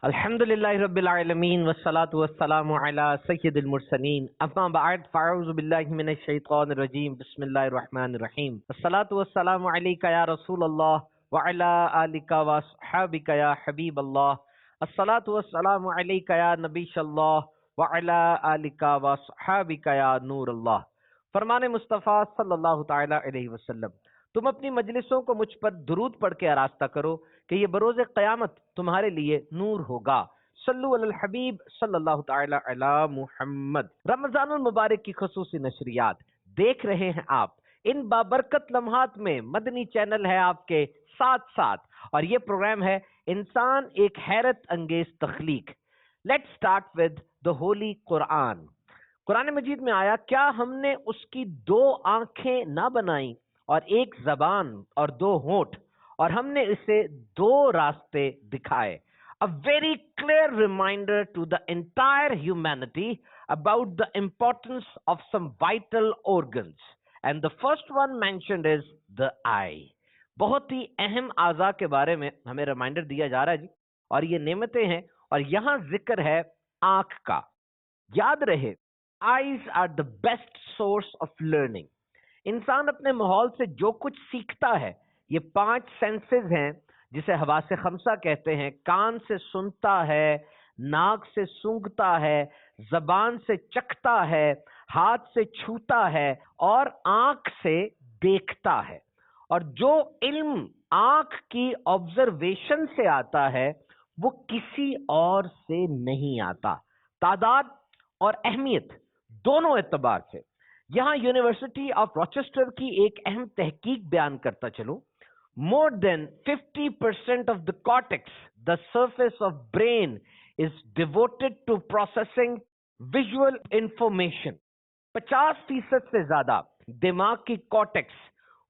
الحمد للہ رب العالمین والصلاة والسلام علی سید المرسلین اما بعد فاعوذ باللہ من الشیطان الرجیم بسم اللہ الرحمن الرحیم الصلاة والسلام علیک یا رسول اللہ وعلی آلک واصحابک یا حبیب اللہ الصلاة والسلام علیک یا نبی اللہ وعلی آلک واصحابک یا نور اللہ۔ فرمان مصطفیٰ صلی اللہ تعالی علیہ وسلم، تم اپنی مجلسوں کو مجھ پر درود پڑھ کے آراستہ کرو کہ یہ بروز قیامت تمہارے لیے نور ہوگا۔ صلو علی الحبیب صلی اللہ تعالی علی محمد۔ رمضان المبارک کی خصوصی نشریات دیکھ رہے ہیں آپ۔ ان بابرکت لمحات میں مدنی چینل ہے آپ کے ساتھ ساتھ، اور یہ پروگرام ہے انسان ایک حیرت انگیز تخلیق۔ Let's start with the holy Quran. Quran Majeed میں آیا، کیا ہم نے اس کی دو آنکھیں نہ بنائیں اور ایک زبان اور دو ہونٹ، اور ہم نے اسے دو راستے دکھائے۔ A very clear reminder to the entire humanity about the importance of some vital organs. And the first one mentioned is the eye. بہت ہی اہم اعضاء کے بارے میں ہمیں ریمائنڈر دیا جا رہا ہے جی، اور یہ نعمتیں ہیں، اور یہاں ذکر ہے آنکھ کا۔ یاد رہے، eyes are the best source of learning. انسان اپنے ماحول سے جو کچھ سیکھتا ہے، یہ 5 سینسز ہیں جسے حواس خمسہ کہتے ہیں۔ کان سے سنتا ہے، ناک سے سونگھتا ہے، زبان سے چکھتا ہے، ہاتھ سے چھوتا ہے، اور آنکھ سے دیکھتا ہے۔ اور جو علم آنکھ کی آبزرویشن سے آتا ہے وہ کسی اور سے نہیں آتا، تعداد اور اہمیت دونوں اعتبار سے۔ یہاں یونیورسٹی آف روچسٹر کی ایک اہم تحقیق بیان کرتا چلوں۔ More than 50% of the cortex, the surface of brain, is devoted to processing visual information. 50% سے زیادہ دماغ کی کارٹیکس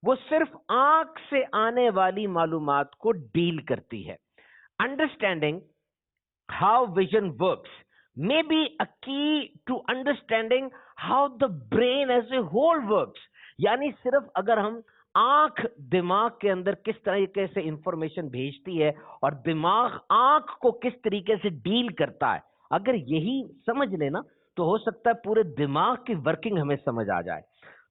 وہ صرف آنکھ سے آنے والی معلومات کو ڈیل کرتی ہے۔ Understanding how vision works may be a key to understanding how the brain as a whole works. یعنی صرف اگر ہم آنکھ دماغ کے اندر کس طریقے سے انفارمیشن بھیجتی ہے اور دماغ آنکھ کو کس طریقے سے ڈیل کرتا ہے، اگر یہی سمجھ لینا تو ہو سکتا ہے پورے دماغ کی ورکنگ ہمیں سمجھ آ جائے۔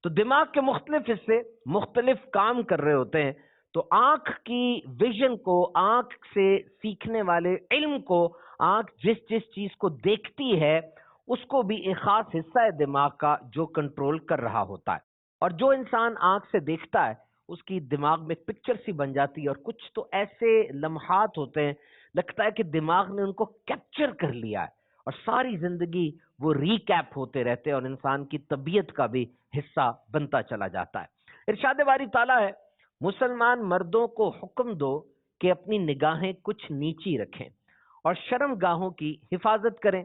تو دماغ کے مختلف حصے مختلف کام کر رہے ہوتے ہیں، تو آنکھ کی ویژن کو، آنکھ سے سیکھنے والے علم کو، آنکھ جس جس چیز کو دیکھتی ہے اس کو بھی ایک خاص حصہ ہے دماغ کا جو کنٹرول کر رہا ہوتا ہے۔ اور جو انسان آنکھ سے دیکھتا ہے اس کی دماغ میں پکچر سی بن جاتی ہے، اور کچھ تو ایسے لمحات ہوتے ہیں لگتا ہے کہ دماغ نے ان کو کیپچر کر لیا ہے، اور ساری زندگی وہ ریکیپ ہوتے رہتے ہیں اور انسان کی طبیعت کا بھی حصہ بنتا چلا جاتا ہے۔ ارشاد باری تعالیٰ ہے، مسلمان مردوں کو حکم دو کہ اپنی نگاہیں کچھ نیچی رکھیں اور شرم گاہوں کی حفاظت کریں،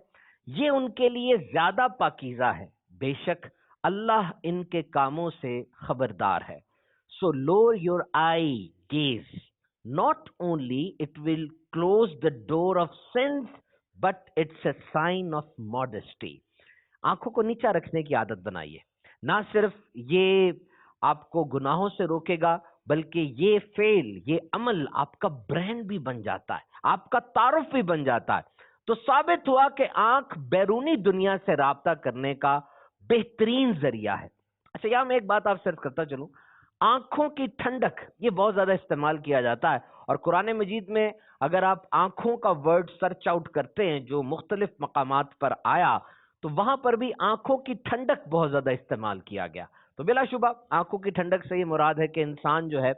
یہ ان کے لیے زیادہ پاکیزہ ہے، بے شک اللہ ان کے کاموں سے خبردار ہے۔ So lower your eye gaze. Not only it will close the door of sins, but it's a sign of modesty. آنکھوں کو نیچا رکھنے کی عادت بنائیے۔ نہ صرف یہ آپ کو گناہوں سے روکے گا، بلکہ یہ فعل، یہ عمل آپ کا برانڈ بھی بن جاتا ہے، آپ کا تعارف بھی بن جاتا ہے۔ تو ثابت ہوا کہ آنکھ بیرونی دنیا سے رابطہ کرنے کا بہترین ذریعہ ہے۔ اچھا، یہاں میں ایک بات آپ سے عرض کرتا چلوں، آنکھوں کی ٹھنڈک یہ بہت زیادہ استعمال کیا جاتا ہے، اور قرآن مجید میں اگر آپ آنکھوں کا ورڈ سرچ آؤٹ کرتے ہیں جو مختلف مقامات پر آیا تو وہاں پر بھی آنکھوں کی ٹھنڈک بہت زیادہ استعمال کیا گیا۔ تو بلا شبہ آنکھوں کی ٹھنڈک سے یہ مراد ہے کہ انسان جو ہے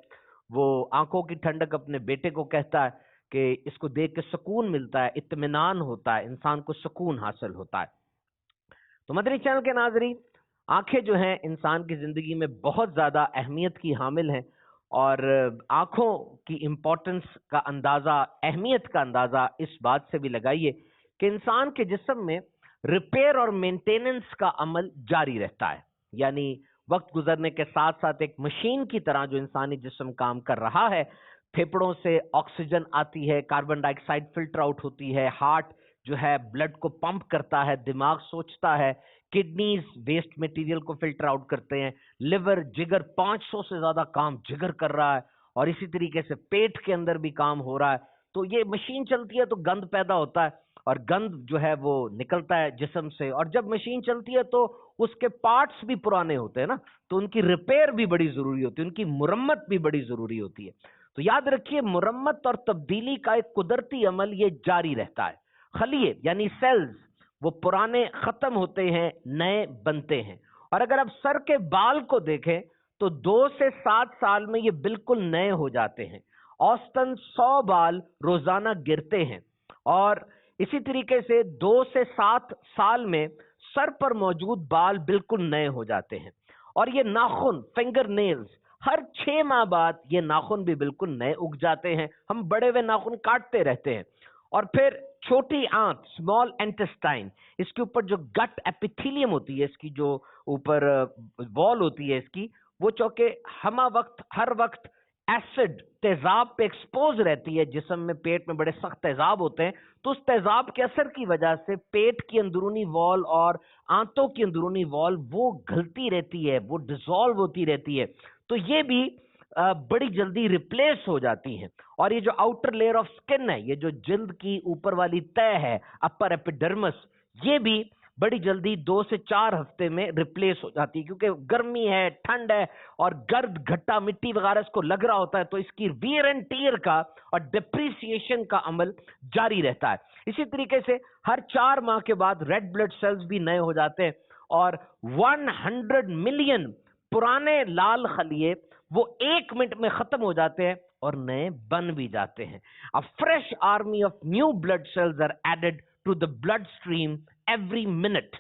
وہ آنکھوں کی ٹھنڈک اپنے بیٹے کو کہتا ہے کہ اس کو دیکھ کے سکون ملتا ہے، اطمینان ہوتا ہے، انسان کو سکون حاصل ہوتا ہے۔ تو مدنی چینل کے ناظرین، آنکھیں جو ہیں انسان کی زندگی میں بہت زیادہ اہمیت کی حامل ہیں، اور آنکھوں کی امپورٹنس کا اندازہ، اہمیت کا اندازہ اس بات سے بھی لگائیے کہ انسان کے جسم میں ریپیئر اور مینٹیننس کا عمل جاری رہتا ہے، یعنی وقت گزرنے کے ساتھ ساتھ ایک مشین کی طرح جو انسانی جسم کام کر رہا ہے، پھیپڑوں سے آکسیجن آتی ہے، کاربن ڈائی آکسائڈ فلٹر آؤٹ ہوتی ہے، ہارٹ جو ہے بلڈ کو پمپ کرتا ہے، دماغ سوچتا ہے، کڈنیز ویسٹ مٹیریل کو فلٹر آؤٹ کرتے ہیں، لیور، جگر 500 سے زیادہ کام جگر کر رہا ہے، اور اسی طریقے سے پیٹ کے اندر بھی کام ہو رہا ہے۔ تو یہ مشین چلتی ہے تو گند پیدا ہوتا ہے، اور گند جو ہے وہ نکلتا ہے جسم سے، اور جب مشین چلتی ہے تو اس کے پارٹس بھی پرانے ہوتے ہیں نا، تو ان کی ریپیئر بھی بڑی ضروری ہوتی ہے، ان کی مرمت بھی بڑی ضروری ہوتی ہے۔ تو یاد رکھیے، مرمت اور تبدیلی کا ایک قدرتی عمل یہ جاری رہتا ہے۔ خلیے یعنی سیلز وہ پرانے ختم ہوتے ہیں، نئے بنتے ہیں۔ اور اگر آپ سر کے بال کو دیکھیں تو 2 سے 7 سال میں یہ بالکل نئے ہو جاتے ہیں۔ اوسطاً 100 بال روزانہ گرتے ہیں، اور اسی طریقے سے 2 سے 7 سال میں سر پر موجود بال بالکل نئے ہو جاتے ہیں۔ اور یہ ناخن، فنگر نیلز، ہر 6 ماہ بعد یہ ناخن بھی بالکل نئے اگ جاتے ہیں۔ ہم بڑے ہوئے ناخن کاٹتے رہتے ہیں۔ اور پھر چھوٹی آنت، اسمال انٹسٹائن، اس کے اوپر جو گٹ ایپیتھیلیم ہوتی ہے، اس کی جو اوپر وال ہوتی ہے اس کی، وہ چونکہ ہر وقت ایسڈ تیزاب پہ ایکسپوز رہتی ہے، جسم میں پیٹ میں بڑے سخت تیزاب ہوتے ہیں، تو اس تیزاب کے اثر کی وجہ سے پیٹ کی اندرونی وال اور آنتوں کی اندرونی وال وہ گھلتی رہتی ہے، وہ ڈیزالو ہوتی رہتی ہے، تو یہ بھی بڑی جلدی ریپلیس ہو جاتی ہیں۔ اور یہ جو آؤٹر لیئر آف سکن ہے، یہ جو جلد کی اوپر والی تہ ہے، اپر ایپیڈرمس، یہ بھی بڑی جلدی 2 سے 4 ہفتے میں ریپلیس ہو جاتی ہے، کیونکہ گرمی ہے، ٹھنڈ ہے، اور گرد گھٹا مٹی وغیرہ اس کو لگ رہا ہوتا ہے، تو اس کی ویئر اینڈ ٹیئر کا اور ڈپریسیشن کا عمل جاری رہتا ہے۔ اسی طریقے سے ہر 4 ماہ کے بعد ریڈ بلڈ سیلز بھی نئے ہو جاتے ہیں، اور 100 ملین پرانے لال خلیے وہ 1 منٹ میں ختم ہو جاتے ہیں اور نئے بن بھی جاتے ہیں۔ A fresh army of new blood cells are added to the blood stream every minute۔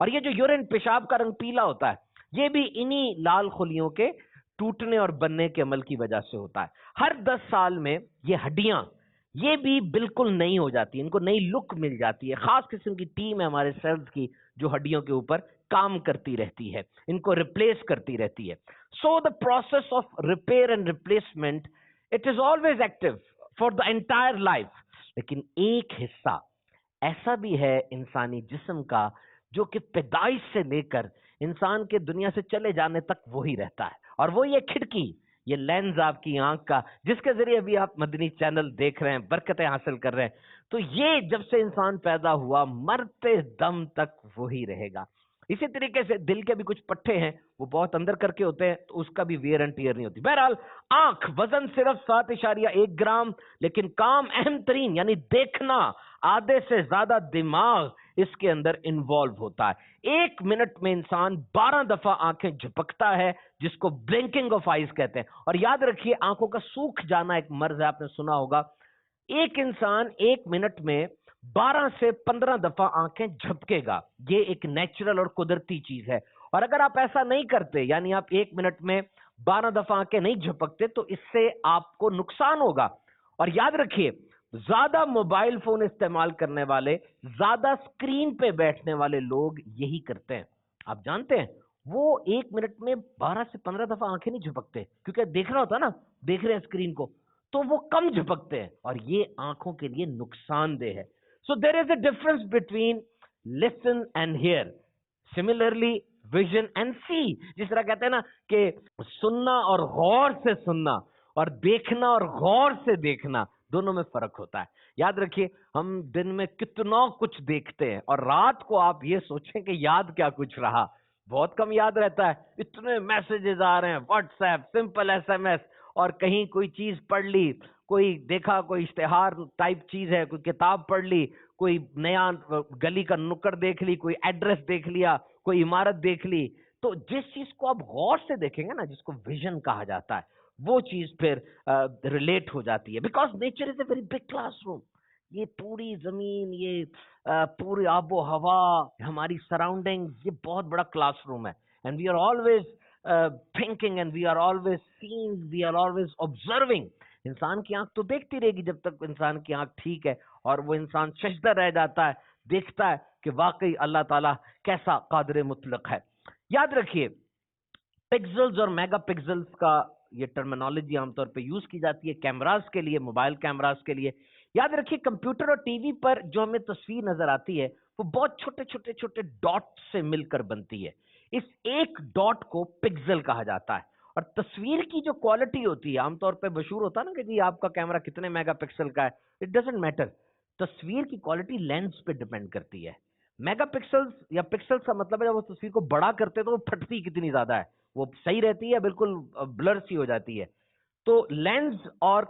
اور یہ جو یورین، پیشاب کا رنگ پیلا ہوتا ہے، یہ بھی انہی لال خلیوں کے ٹوٹنے اور بننے کے عمل کی وجہ سے ہوتا ہے۔ ہر 10 سال میں یہ ہڈیاں یہ بھی بالکل نئی ہو جاتی ہیں، ان کو نئی لک مل جاتی ہے۔ خاص قسم کی ٹیم ہے ہمارے سیلز کی جو ہڈیوں کے اوپر کام کرتی رہتی ہے، ان کو ریپلیس کرتی رہتی ہے۔ So the process of repair and replacement it is always active for the entire life. لیکن ایک حصہ ایسا بھی ہے انسانی جسم کا جو کہ پیدائش سے لے کر انسان کے دنیا سے چلے جانے تک وہی رہتا ہے، اور وہ یہ کھڑکی، یہ لینز آپ کی آنکھ کا، جس کے ذریعے بھی آپ مدنی چینل دیکھ رہے ہیں، برکتیں حاصل کر رہے ہیں، تو یہ جب سے انسان پیدا ہوا مرتے دم تک وہی رہے گا۔ اسی طریقے سے دل کے بھی کچھ پٹھے ہیں، وہ بہت اندر کر کے ہوتے ہیں، تو اس کا بھی ویئر اینڈ ٹیئر نہیں ہوتی۔ بہرحال آنکھ وزن صرف 7.1 گرام، لیکن کام اہم ترین یعنی دیکھنا، آدھے سے زیادہ دماغ اس کے اندر انوالو ہوتا ہے۔ 1 منٹ میں انسان 12 دفعہ آنکھیں جھپکتا ہے، جس کو بلنکنگ آف آئیز کہتے ہیں۔ اور یاد رکھیے، آنکھوں کا سوکھ جانا ایک مرض ہے، آپ نے سنا ہوگا۔ ایک انسان 1 منٹ میں 12 سے 15 دفعہ آنکھیں جھپکے گا، یہ ایک نیچرل اور قدرتی چیز ہے۔ اور اگر آپ ایسا نہیں کرتے، یعنی آپ 1 منٹ میں 12 دفعہ آنکھیں نہیں جھپکتے، تو اس سے آپ کو نقصان ہوگا۔ اور یاد رکھیے، زیادہ موبائل فون استعمال کرنے والے، زیادہ سکرین پہ بیٹھنے والے لوگ یہی کرتے ہیں۔ آپ جانتے ہیں وہ 1 منٹ میں 12 سے 15 دفعہ آنکھیں نہیں جھپکتے، کیونکہ دیکھ رہا ہوتا نا، دیکھ رہے ہیں اسکرین کو، تو وہ کم جھپکتے ہیں، اور یہ آنکھوں کے لیے نقصان دہ ہے۔ So there is a difference between listen and hear, similarly vision and see. جس طرح کہتے ہیں نا کہ سننا اور غور سے سننا، اور دیکھنا اور غور سے دیکھنا، دونوں میں فرق ہوتا ہے۔ یاد رکھیے، ہم دن میں کتنا کچھ دیکھتے ہیں، اور رات کو آپ یہ سوچیں کہ یاد کیا کچھ رہا، بہت کم یاد رہتا ہے۔ اتنے میسجز آ رہے ہیں، واٹس ایپ، سمپل SMS، اور کہیں کوئی چیز پڑھ لی، کوئی دیکھا، کوئی اشتہار ٹائپ چیز ہے، کوئی کتاب پڑھ لی، کوئی نیا گلی کا نکڑ دیکھ لی، کوئی ایڈریس دیکھ لیا، کوئی عمارت دیکھ لی، تو جس چیز کو آپ غور سے دیکھیں گے نا، جس کو ویژن کہا جاتا ہے، وہ چیز پھر ریلیٹ ہو جاتی ہے۔ Because nature is a very big class room. یہ پوری زمین، یہ پوری آب و ہوا، ہماری سراؤنڈنگ، یہ بہت بڑا کلاس روم ہے۔ And we are always thinking and we are always seeing, we are always observing۔ انسان کی آنکھ تو دیکھتی رہے گی جب تک انسان کی آنکھ ٹھیک ہے، اور وہ انسان سجدہ رہ جاتا ہے، دیکھتا ہے کہ واقعی اللہ تعالیٰ کیسا قادر مطلق ہے۔ یاد رکھیے، پکسلز اور میگا پکسلز کا یہ ٹرمینالوجی عام طور پہ یوز کی جاتی ہے کیمراز کے لیے، موبائل کیمراز کے لیے۔ یاد رکھیے، کمپیوٹر اور ٹی وی پر جو ہمیں تصویر نظر آتی ہے، وہ بہت چھوٹے چھوٹے چھوٹے ڈاٹ سے مل کر بنتی ہے۔ اس ایک ڈاٹ کو پکسل کہا جاتا ہے، اور تصویر کی جو کوالٹی ہوتی ہے، عام طور پہ مشہور ہوتا ہے نا کہ جی آپ کا کیمرہ کتنے میگا پکسل کا ہے، اٹ ڈزنٹ میٹر. تصویر کی کوالٹی لینس پہ ڈیپینڈ کرتی ہے. میگا پکسلز یا پکسلز کا مطلب ہے جب وہ تصویر کو بڑا کرتے تو وہ پھٹتی کتنی زیادہ ہے، وہ صحیح رہتی ہے بالکل بلر سی ہو جاتی ہے. تو لینس اور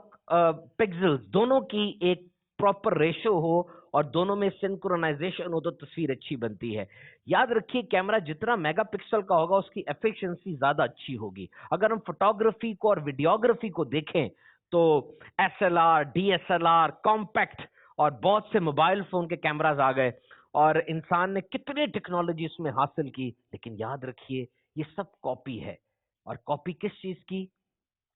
پکسلز دونوں کی ایک پراپر ریشو ہو اور دونوں میں سنکرونائزیشن ہو تو تصویر اچھی بنتی ہے. یاد رکھیے کیمرہ جتنا میگا پکسل کا ہوگا اس کی ایفیشنسی زیادہ اچھی ہوگی. اگر ہم فوٹوگرافی کو اور ویڈیوگرافی کو دیکھیں تو S L R, D S L R, compact اور بہت سے موبائل فون کے کیمراز آ گئے اور انسان نے کتنے ٹیکنالوجی اس میں حاصل کی، لیکن یاد رکھیے یہ سب کاپی ہے. اور کاپی کس چیز کی؟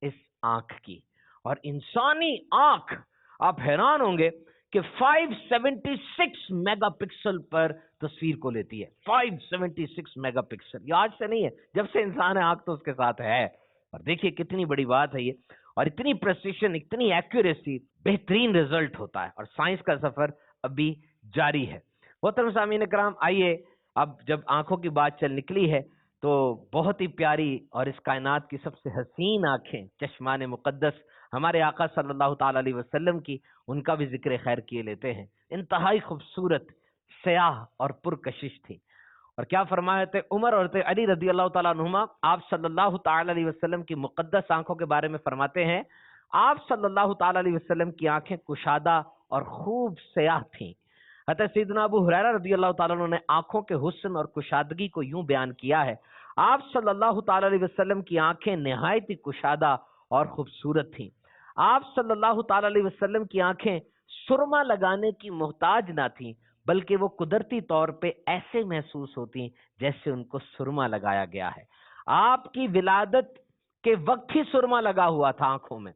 اس آنکھ کی. اور انسانی آنکھ، آپ حیران ہوں گے کہ 576 میگا پکسل پر تصویر کو لیتی ہے. 576 میگا پکسل، یہ آج سے نہیں ہے، جب سے انسان ہے آنکھ تو اس کے ساتھ ہے. اور دیکھیے کتنی بڑی بات ہے یہ، اور اتنی پریسیشن، اتنی ایکوریسی، بہترین رزلٹ ہوتا ہے. اور سائنس کا سفر ابھی جاری ہے. محترم سامعین کرام، آئیے اب جب آنکھوں کی بات چل نکلی ہے تو بہت ہی پیاری اور اس کائنات کی سب سے حسین آنکھیں، چشمان مقدس ہمارے آقا صلی اللہ تعالی علیہ وسلم کی، ان کا بھی ذکر خیر کیے لیتے ہیں. انتہائی خوبصورت، سیاہ اور پرکشش تھی. اور کیا فرمایا تھے عمر اور علی رضی اللہ تعالیٰ عنہما، آپ صلی اللہ تعالی علیہ وسلم کی مقدس آنکھوں کے بارے میں فرماتے ہیں، آپ صلی اللہ تعالی علیہ وسلم کی آنکھیں کشادہ اور خوب سیاہ تھیں. حضرت سیدنا ابو ہریرہ رضی اللہ تعالیٰ عنہ نے آنکھوں کے حسن اور کشادگی کو یوں بیان کیا ہے، آپ صلی اللہ تعالی علیہ وسلم کی آنکھیں نہایت ہی کشادہ اور خوبصورت تھیں. آپ صلی اللہ تعالی علیہ وسلم کی آنکھیں سرما لگانے کی محتاج نہ تھیں، بلکہ وہ قدرتی طور پہ ایسے محسوس ہوتی جیسے ان کو سرما لگایا گیا ہے. آپ کی ولادت کے وقت ہی سرما لگا ہوا تھا آنکھوں میں.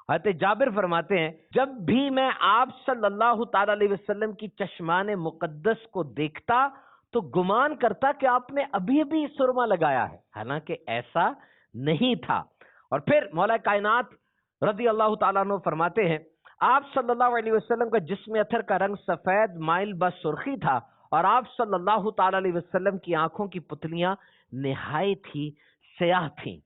حضرت جابر فرماتے ہیں، جب بھی میں آپ صلی اللہ تعالی علیہ وسلم کی چشمان مقدس کو دیکھتا تو گمان کرتا کہ آپ نے ابھی ابھی سرما لگایا ہے، حالانکہ ایسا نہیں تھا. اور پھر مولا کائنات رضی اللہ تعالیٰ عنہ فرماتے ہیں، آپ صلی اللہ علیہ وسلم کا جسم اطہر کا رنگ سفید مائل بس سرخی تھا، اور آپ صلی اللہ تعالی علیہ وسلم کی آنکھوں کی پتلیاں نہایت ہی سیاہ تھیں.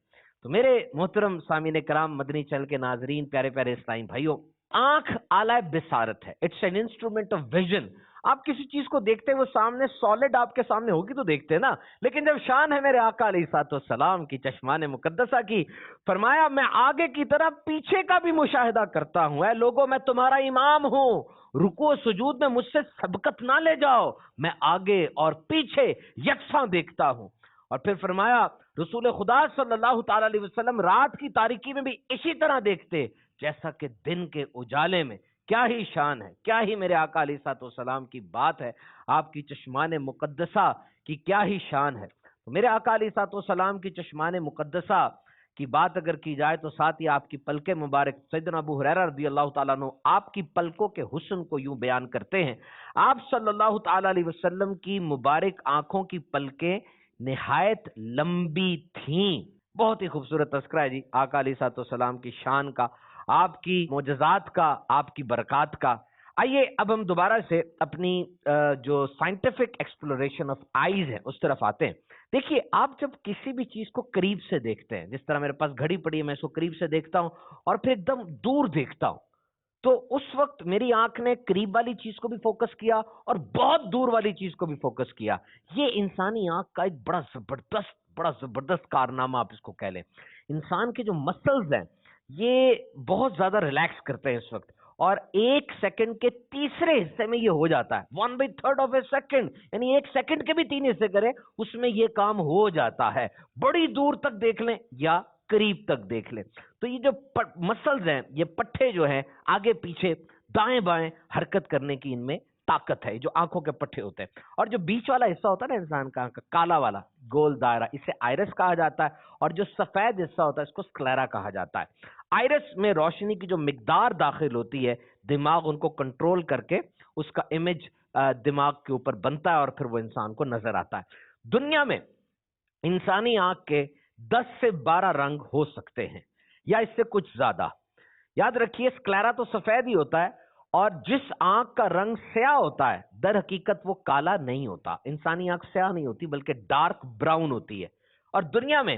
تو میرے محترم سامعین کرام، مدنی چینل کے ناظرین، پیارے پیارے اسلامی بھائیوں، آنکھ آلہ بصارت ہے، it's an instrument of vision. آپ کسی چیز کو دیکھتے ہیں وہ سامنے سالڈ آپ کے سامنے ہوگی تو دیکھتے ہیں نا، لیکن جب شان ہے میرے آقا علیہ الصلوۃ والسلام کی چشمان مقدسہ کی، فرمایا میں آگے کی طرح پیچھے کا بھی مشاہدہ کرتا ہوں. اے لوگوں، میں تمہارا امام ہوں، رکوع سجود میں مجھ سے سبقت نہ لے جاؤ، میں آگے اور پیچھے یکساں دیکھتا ہوں. اور پھر فرمایا رسول خدا صلی اللہ تعالی علیہ وسلم رات کی تاریکی میں بھی اسی طرح دیکھتے جیسا کہ دن کے اجالے میں. کیا ہی شان ہے، کیا ہی میرے آقا علیہ الصلوۃ والسلام کی بات ہے، آپ کی چشمان مقدسہ کی کیا ہی شان ہے. تو میرے آقا علیہ الصلوۃ والسلام کی چشمان مقدسہ کی بات اگر کی جائے تو ساتھ ہی آپ کی پلکیں مبارک، سیدنا ابو ہریرہ رضی اللہ تعالیٰ عنہ آپ کی پلکوں کے حسن کو یوں بیان کرتے ہیں، آپ صلی اللہ تعالی علیہ وسلم کی مبارک آنکھوں کی پلکیں نہایت لمبی تھیں. بہت ہی خوبصورت تذکرہ ہے جی آقا علیہ الصلوۃ والسلام کی شان کا، آپ کی معجزات کا، آپ کی برکات کا. آئیے اب ہم دوبارہ سے اپنی جو سائنٹیفک ایکسپلوریشن آف آئیز ہے اس طرف آتے ہیں. دیکھیے، آپ جب کسی بھی چیز کو قریب سے دیکھتے ہیں، جس طرح میرے پاس گھڑی پڑی ہے، میں اس کو قریب سے دیکھتا ہوں اور پھر ایک دم دور دیکھتا ہوں، تو اس وقت میری آنکھ نے قریب والی چیز کو بھی فوکس کیا اور بہت دور والی چیز کو بھی فوکس کیا. یہ انسانی آنکھ کا ایک بڑا زبردست کارنامہ آپ اس کو کہہ لیں. انسان کے جو مسلز ہیں یہ بہت زیادہ ریلیکس کرتے ہیں اس وقت، اور ایک سیکنڈ کے تیسرے حصے میں یہ ہو جاتا ہے. 1/3 آف اے سیکنڈ، یعنی ایک سیکنڈ کے بھی 3 حصے کریں اس میں یہ کام ہو جاتا ہے. بڑی دور تک دیکھ لیں یا قریب تک دیکھ لیں. تو یہ جو مسلز ہیں، یہ پٹھے جو ہیں آگے پیچھے دائیں بائیں حرکت کرنے کی ان میں طاقت ہے، جو آنکھوں کے پٹھے ہوتے ہیں. اور جو بیچ والا حصہ ہوتا ہے نا انسان کا آنکھ کا، کالا والا گول دائرہ، اسے آئرس کہا جاتا ہے، اور جو سفید حصہ ہوتا ہے اس کو سکلیرا کہا جاتا ہے. آئرس میں روشنی کی جو مقدار داخل ہوتی ہے، دماغ ان کو کنٹرول کر کے اس کا امیج دماغ کے اوپر بنتا ہے اور پھر وہ انسان کو نظر آتا ہے. دنیا میں انسانی آنکھ کے 10 سے 12 رنگ ہو سکتے ہیں یا اس سے کچھ زیادہ. یاد رکھیے سکلیرا تو سفید ہی ہوتا ہے، اور جس آنکھ کا رنگ سیاہ ہوتا ہے در حقیقت وہ کالا نہیں ہوتا. انسانی آنکھ سیاہ نہیں ہوتی بلکہ ڈارک براؤن ہوتی ہے. اور دنیا میں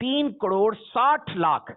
3,60,00,000,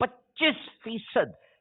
25%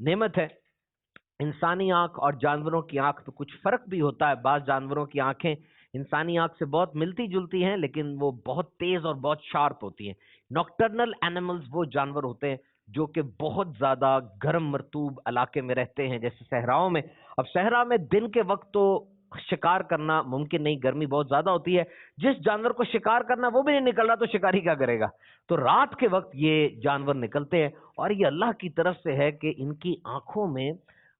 نعمت ہے۔ انسانی آنکھ اور جانوروں کی آنکھ میں کچھ فرق بھی ہوتا ہے۔ بعض جانوروں کی آنکھیں انسانی آنکھ سے بہت ملتی جلتی ہیں، لیکن وہ بہت تیز اور بہت شارپ ہوتی ہیں۔ ناکٹرنل اینیملز وہ جانور ہوتے ہیں جو کہ بہت زیادہ گرم مرطوب علاقے میں رہتے ہیں، جیسے صحراؤں میں۔ اب صحرا میں دن کے وقت تو شکار کرنا ممکن نہیں، گرمی بہت زیادہ ہوتی ہے۔ جس جانور کو شکار کرنا وہ بھی نہیں نکل رہا تو شکاری کیا کرے گا؟ تو رات کے وقت یہ جانور نکلتے ہیں، اور یہ اللہ کی طرف سے ہے کہ ان کی آنکھوں میں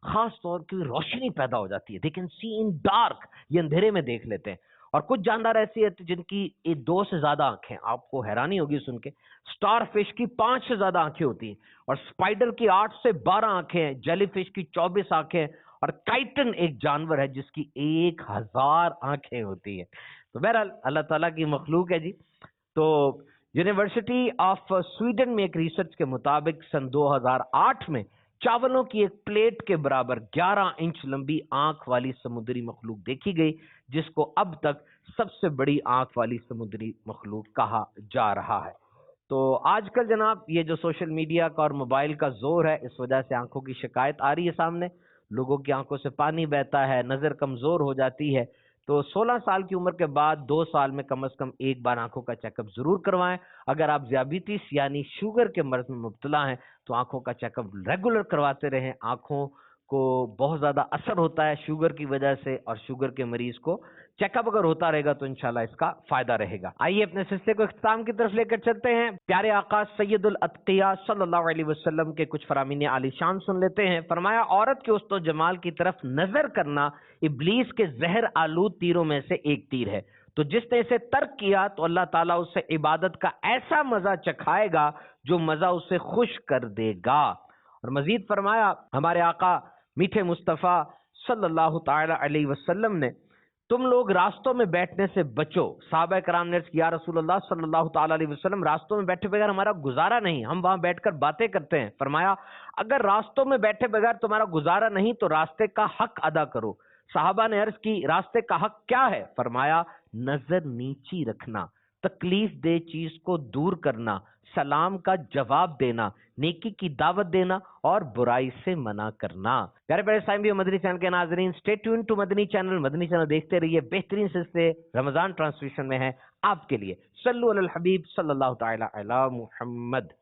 خاص طور کی روشنی پیدا ہو جاتی ہے۔ They can see in dark, یہ اندھیرے میں دیکھ لیتے ہیں۔ اور کچھ جاندار ایسی ہیں جن کی 2 سے زیادہ آنکھیں، آپ کو حیرانی ہوگی سن کے۔ سٹار فش کی 5 سے زیادہ آنکھیں ہوتی ہیں، اور سپائڈر کی 8 سے 12 آنکھیں ہیں، جیلی فش کی 24 آنکھیں، اور کائٹن ایک جانور ہے جس کی 1000 آنکھیں ہوتی ہیں۔ تو بہرحال اللہ تعالیٰ کی مخلوق ہے جی۔ تو یونیورسٹی آف سویڈن میں ایک ریسرچ کے مطابق سن 2008 میں چاولوں کی ایک پلیٹ کے برابر 11 انچ لمبی آنکھ والی سمندری مخلوق دیکھی گئی، جس کو اب تک سب سے بڑی آنکھ والی سمندری مخلوق کہا جا رہا ہے۔ تو آج کل جناب یہ جو سوشل میڈیا کا اور موبائل کا زور ہے، اس وجہ سے آنکھوں کی شکایت آ رہی ہے سامنے، لوگوں کی آنکھوں سے پانی بہتا ہے، نظر کمزور ہو جاتی ہے۔ تو 16 سال کی عمر کے بعد 2 سال میں کم از کم ایک بار آنکھوں کا چیک اپ ضرور کروائیں۔ اگر آپ ذیابیطس یعنی شوگر کے مرض میں مبتلا ہیں تو آنکھوں کا چیک اپ ریگولر کرواتے رہیں۔ آنکھوں کو بہت زیادہ اثر ہوتا ہے شوگر کی وجہ سے، اور شوگر کے مریض کو چیک اپ اگر ہوتا رہے گا تو انشاءاللہ اس کا فائدہ رہے گا۔ آئیے اپنے سلسلے کو اختتام کی طرف لے کر چلتے ہیں۔ پیارے آقا سید الاتقیاء صلی اللہ علیہ وسلم کے کچھ فرامین عالی شان سن لیتے ہیں۔ فرمایا، عورت کے حسن و جمال کی طرف نظر کرنا ابلیس کے زہر آلود تیروں میں سے ایک تیر ہے، تو جس نے اسے ترک کیا تو اللہ تعالیٰ اسے عبادت کا ایسا مزہ چکھائے گا جو مزہ اسے خوش کر دے گا۔ اور مزید فرمایا ہمارے آقا میٹھے مصطفیٰ صلی اللہ تعالی علیہ وسلم نے، تم لوگ راستوں میں بیٹھنے سے بچو۔ صحابہ کرام نے عرض کیا، یا رسول اللہ صلی اللہ تعالی علیہ وسلم، راستوں میں بیٹھے بغیر ہمارا گزارا نہیں، ہم وہاں بیٹھ کر باتیں کرتے ہیں۔ فرمایا، اگر راستوں میں بیٹھے بغیر تمہارا گزارا نہیں تو راستے کا حق ادا کرو۔ صحابہ نے عرض کی، راستے کا حق کیا ہے؟ فرمایا، نظر نیچی رکھنا، تکلیف دہ چیز کو دور کرنا، سلام کا جواب دینا، نیکی کی دعوت دینا، اور برائی سے منع کرنا۔ پیارے پیارے سائیں بھی مدنی چینل کے ناظرین، stay tune to Madani channel. Madani channel دیکھتے رہیے، بہترین سلسلے رمضان ٹرانسمیشن میں ہے آپ کے لیے۔ صلو علی الحبیب صلی اللہ تعالی علی محمد۔